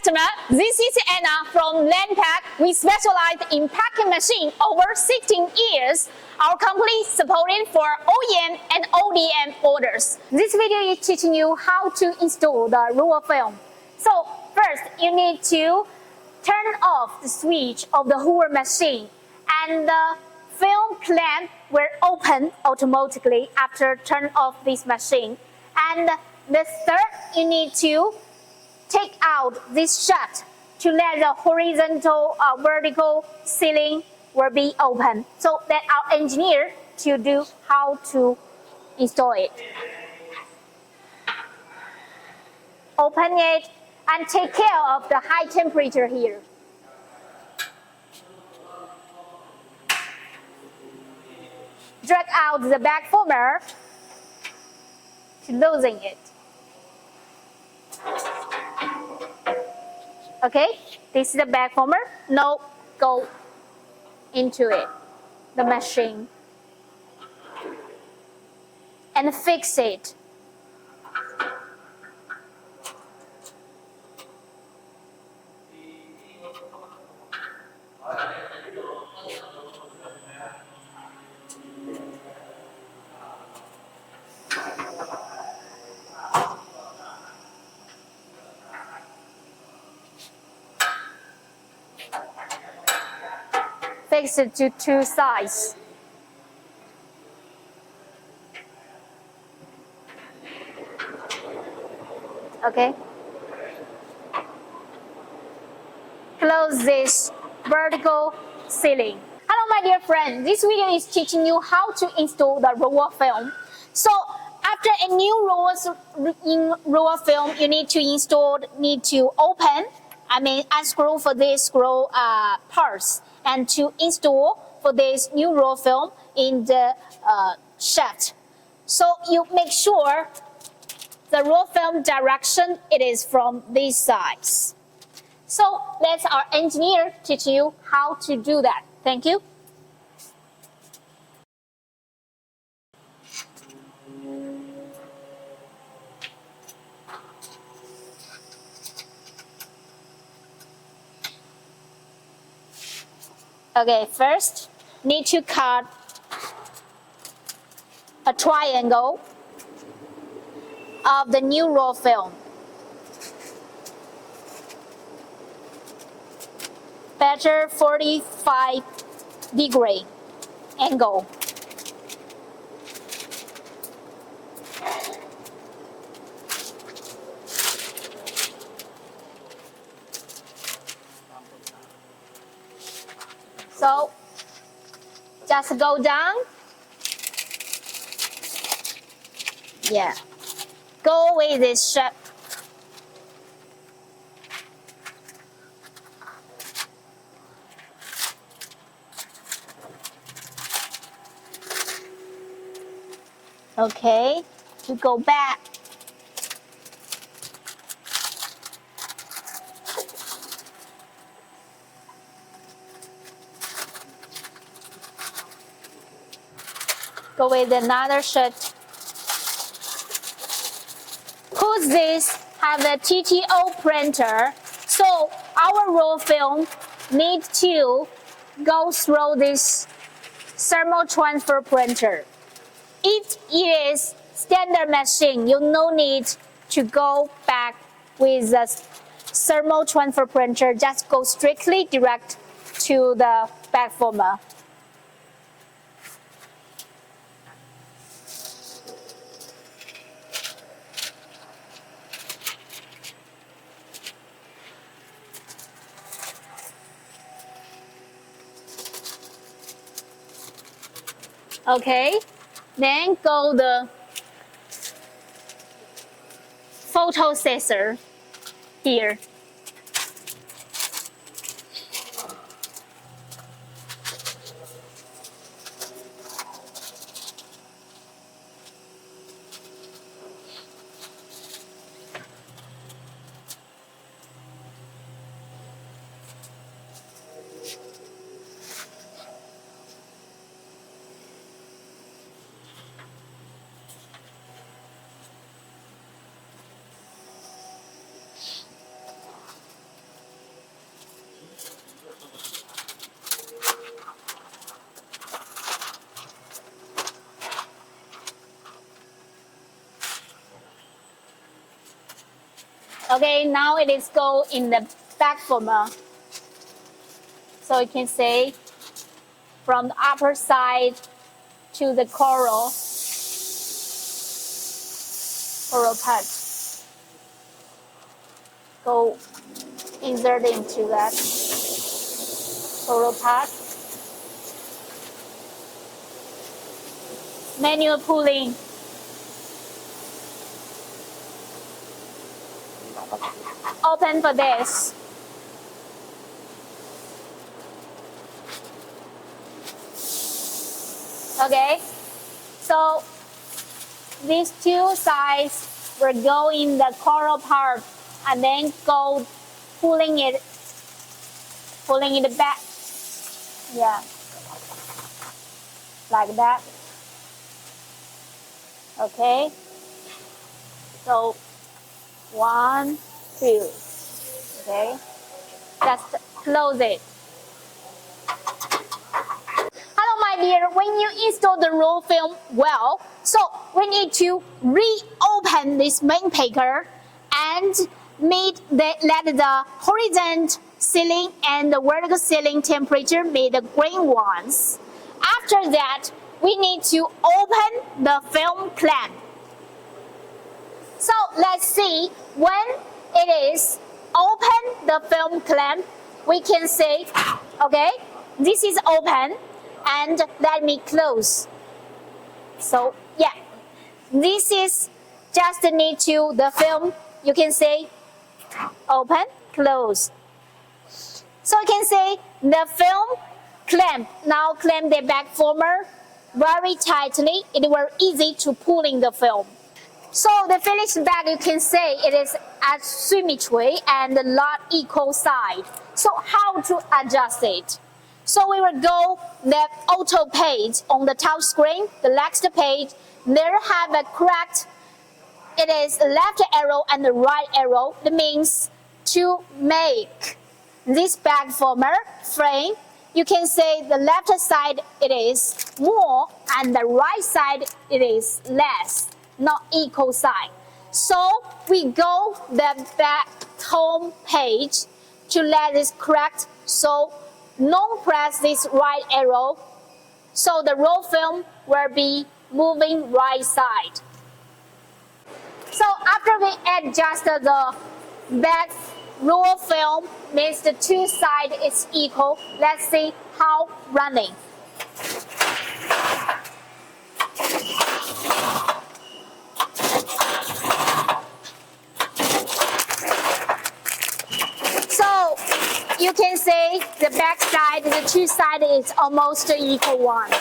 customer, this is Anna from Landpack. We specialize in packing machine over 16 years. Our company supporting for OEM and ODM orders. This video is teaching you how to install the roller film. So first, you need to turn off the switch of the roller machine, and the film clamp will open automatically after turn off this machine. And the third, you need to take out this shut to let the horizontal vertical ceiling will be open. So let our engineer to do how to install it. Open it and take care of the high temperature here. Drag out the back former to loosen it. Okay, this is the back former. Now go into it, the machine, and fix it. Fix it to two sides. Okay. Close this vertical ceiling. Hello my dear friend, this video is teaching you how to install the roller film. So after a new roller film, you need to unscrew for this screw parts, and to install for this new roller film in the shaft. So you make sure the roller film direction it is from this side. So let our engineer teach you how to do that. Thank you. Okay, first need to cut a triangle of the new roll film. Better 45-degree angle. So just go down. Yeah. Go with this shape. Okay, to go back. Go with another shirt. Who's this? Have a TTO printer. So our roll film need to go through this thermal transfer printer. If it is standard machine, you no need to go back with the thermal transfer printer. Just go strictly direct to the back former. Okay, then go the photo sensor here. Okay, now it is go in the back former. So you can say from the upper side to the coral part. Go insert into that coral part. Manual pulling. Open for this. Okay, so these two sides will go in the coral part and then go pulling it back. Yeah, like that. Okay, so 1, 2. Okay, just close it. Hello, my dear. When you install the roll film well, so we need to reopen this main paper and let the horizontal ceiling and the vertical ceiling temperature be the green ones. After that, we need to open the film clamp. So let's see when it is open the film clamp, we can say, okay, this is open and let me close. So yeah, this is just need to the film, you can say open, close. So you can say the film clamp, now clamp the back former very tightly, it will easy to pulling the film. So the finished bag, you can say it is asymmetry and not equal side. So how to adjust it? So we will go the auto page on the top screen, the next page, there have a correct, it is left arrow and the right arrow. That means to make this bag former frame, you can say the left side it is more and the right side it is less, not equal side. So we go the back home page to let this correct. So don't press this right arrow. So the roll film will be moving right side. So after we adjust the back roll film, means the two sides is equal. Let's see how running. So you can say the back side, the two sides is almost equal one.